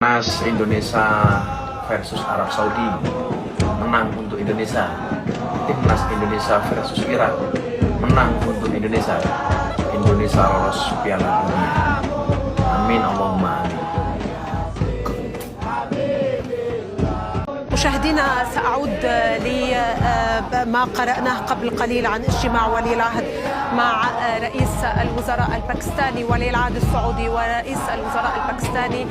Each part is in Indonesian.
Timnas Indonesia versus Arab Saudi menang untuk Indonesia. Timnas Indonesia versus Irak menang untuk Indonesia. Indonesia lolos Piala Dunia. Amin Allahumma amin. مشاهدينا سأعود لما قرأناه قبل قليل عن اجتماع ولي العهد مع رئيس الوزراء الباكستاني ولي العهد السعودي ورئيس الوزراء الباكستاني.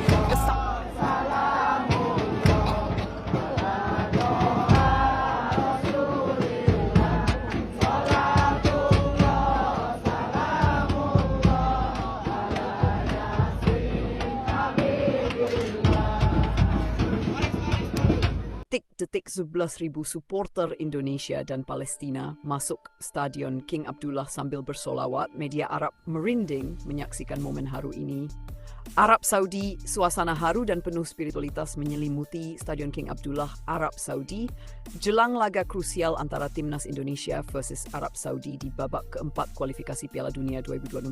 Detik-detik 11.000 supporter Indonesia dan Palestina masuk Stadion King Abdullah sambil bersolawat. Media Arab merinding menyaksikan momen haru ini. Arab Saudi, suasana haru dan penuh spiritualitas menyelimuti Stadion King Abdullah, Arab Saudi, jelang laga krusial antara Timnas Indonesia versus Arab Saudi di babak keempat kualifikasi Piala Dunia 2026.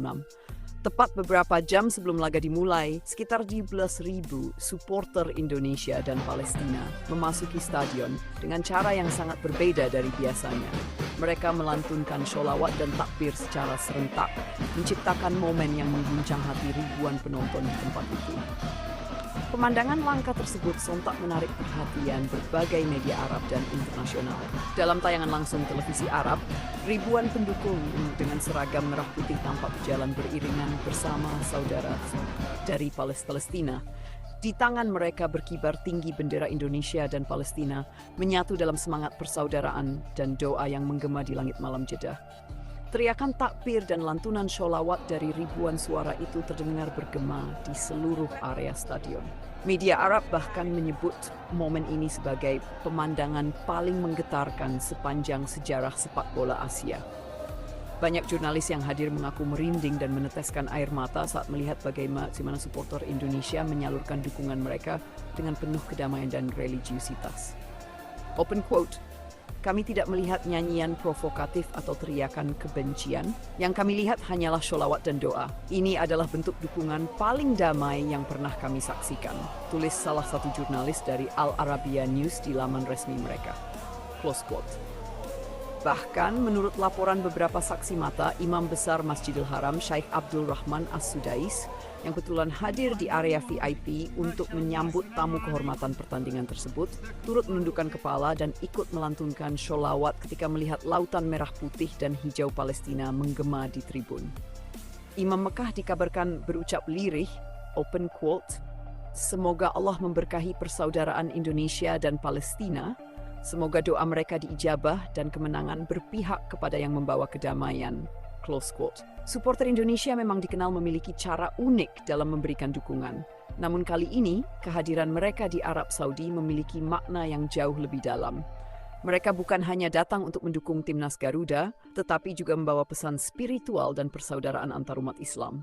Tepat beberapa jam sebelum laga dimulai, sekitar 17.000 supporter Indonesia dan Palestina memasuki stadion dengan cara yang sangat berbeda dari biasanya. Mereka melantunkan sholawat dan takbir secara serentak, menciptakan momen yang mengguncang hati ribuan penonton di tempat itu. Pemandangan langka tersebut sontak menarik perhatian berbagai media Arab dan internasional. Dalam tayangan langsung televisi Arab, ribuan pendukung dengan seragam merah putih tampak berjalan beriringan bersama saudara dari Palestina. Di tangan mereka berkibar tinggi bendera Indonesia dan Palestina, menyatu dalam semangat persaudaraan dan doa yang menggema di langit malam Jeddah. Teriakan takbir dan lantunan sholawat dari ribuan suara itu terdengar bergema di seluruh area stadion. Media Arab bahkan menyebut momen ini sebagai pemandangan paling menggetarkan sepanjang sejarah sepak bola Asia. Banyak jurnalis yang hadir mengaku merinding dan meneteskan air mata saat melihat bagaimana supporter Indonesia menyalurkan dukungan mereka dengan penuh kedamaian dan religiusitas. Open quote, "Kami tidak melihat nyanyian provokatif atau teriakan kebencian. Yang kami lihat hanyalah sholawat dan doa. Ini adalah bentuk dukungan paling damai yang pernah kami saksikan," tulis salah satu jurnalis dari Al Arabiya News di laman resmi mereka. Close quote. Bahkan menurut laporan beberapa saksi mata, Imam Besar Masjidil Haram Syekh Abdul Rahman As-Sudais yang kebetulan hadir di area VIP untuk menyambut tamu kehormatan pertandingan tersebut, turut menundukkan kepala dan ikut melantunkan sholawat ketika melihat lautan merah putih dan hijau Palestina menggema di tribun. Imam Mekah dikabarkan berucap lirih, open quote, "Semoga Allah memberkahi persaudaraan Indonesia dan Palestina. Semoga doa mereka diijabah dan kemenangan berpihak kepada yang membawa kedamaian." Close quote. Supporter Indonesia memang dikenal memiliki cara unik dalam memberikan dukungan. Namun kali ini, kehadiran mereka di Arab Saudi memiliki makna yang jauh lebih dalam. Mereka bukan hanya datang untuk mendukung Timnas Garuda, tetapi juga membawa pesan spiritual dan persaudaraan antarumat Islam.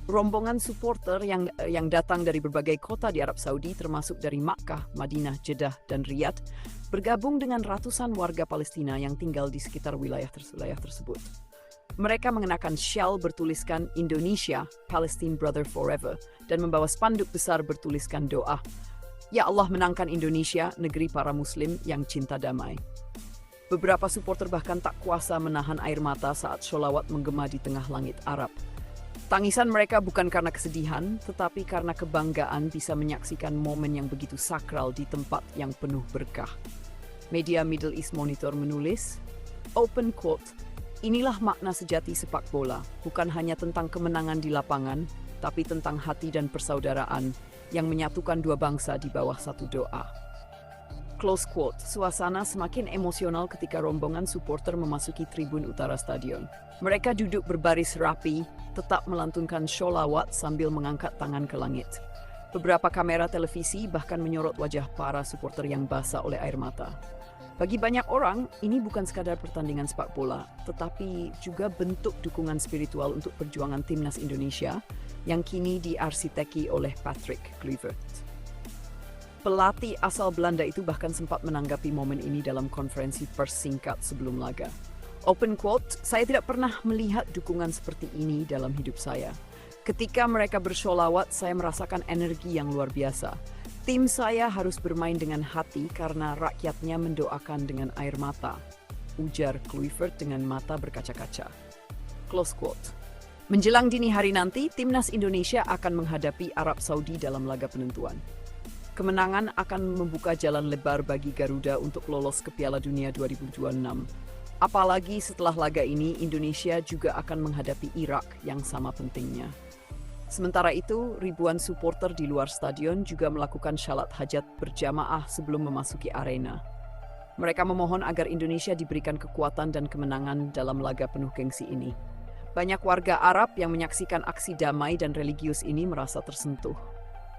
Rombongan supporter yang datang dari berbagai kota di Arab Saudi termasuk dari Makkah, Madinah, Jeddah, dan Riyadh bergabung dengan ratusan warga Palestina yang tinggal di sekitar wilayah tersebut. Mereka mengenakan syal bertuliskan Indonesia, Palestine Brother Forever, dan membawa spanduk besar bertuliskan doa, "Ya Allah menangkan Indonesia, negeri para muslim yang cinta damai." Beberapa supporter bahkan tak kuasa menahan air mata saat sholawat menggema di tengah langit Arab. Tangisan mereka bukan karena kesedihan, tetapi karena kebanggaan bisa menyaksikan momen yang begitu sakral di tempat yang penuh berkah. Media Middle East Monitor menulis, open quote, "Inilah makna sejati sepak bola, bukan hanya tentang kemenangan di lapangan, tapi tentang hati dan persaudaraan yang menyatukan dua bangsa di bawah satu doa." Close quote. Suasana semakin emosional ketika rombongan supporter memasuki tribun utara stadion. Mereka duduk berbaris rapi, tetap melantunkan sholawat sambil mengangkat tangan ke langit. Beberapa kamera televisi bahkan menyorot wajah para supporter yang basah oleh air mata. Bagi banyak orang, ini bukan sekadar pertandingan sepak bola, tetapi juga bentuk dukungan spiritual untuk perjuangan Timnas Indonesia yang kini diarsiteki oleh Patrick Kluivert. Pelatih asal Belanda itu bahkan sempat menanggapi momen ini dalam konferensi pers singkat sebelum laga. Open quote, "Saya tidak pernah melihat dukungan seperti ini dalam hidup saya. Ketika mereka bersolawat, saya merasakan energi yang luar biasa. Tim saya harus bermain dengan hati karena rakyatnya mendoakan dengan air mata, ujar Kluivert dengan mata berkaca-kaca. Close quote. Menjelang dini hari nanti, timnas Indonesia akan menghadapi Arab Saudi dalam laga penentuan. Kemenangan akan membuka jalan lebar bagi Garuda untuk lolos ke Piala Dunia 2026. Apalagi setelah laga ini, Indonesia juga akan menghadapi Irak yang sama pentingnya. Sementara itu, ribuan supporter di luar stadion juga melakukan syalat hajat berjamaah sebelum memasuki arena. Mereka memohon agar Indonesia diberikan kekuatan dan kemenangan dalam laga penuh gengsi ini. Banyak warga Arab yang menyaksikan aksi damai dan religius ini merasa tersentuh.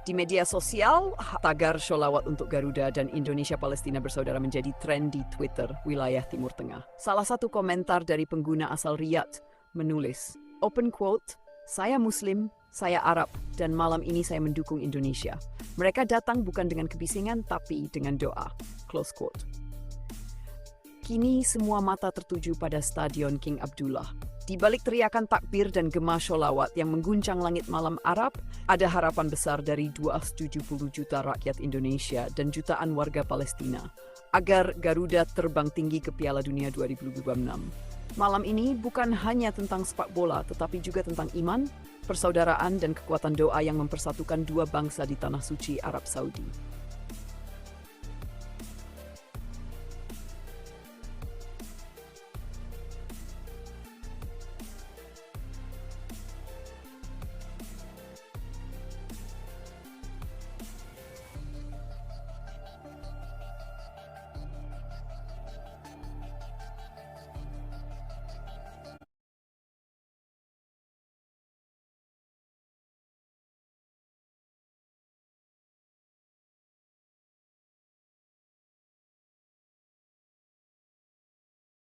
Di media sosial, tagar sholawat untuk Garuda dan Indonesia Palestina bersaudara menjadi tren di Twitter wilayah Timur Tengah. Salah satu komentar dari pengguna asal Riyadh menulis, open quote, "Saya Muslim, saya Arab, dan malam ini saya mendukung Indonesia. Mereka datang bukan dengan kebisingan, tapi dengan doa." Close quote. Kini semua mata tertuju pada Stadion King Abdullah. Di balik teriakan takbir dan gema sholawat yang mengguncang langit malam Arab, ada harapan besar dari 270 juta rakyat Indonesia dan jutaan warga Palestina agar Garuda terbang tinggi ke Piala Dunia 2026. Malam ini bukan hanya tentang sepak bola, tetapi juga tentang iman, persaudaraan, dan kekuatan doa yang mempersatukan dua bangsa di tanah suci Arab Saudi.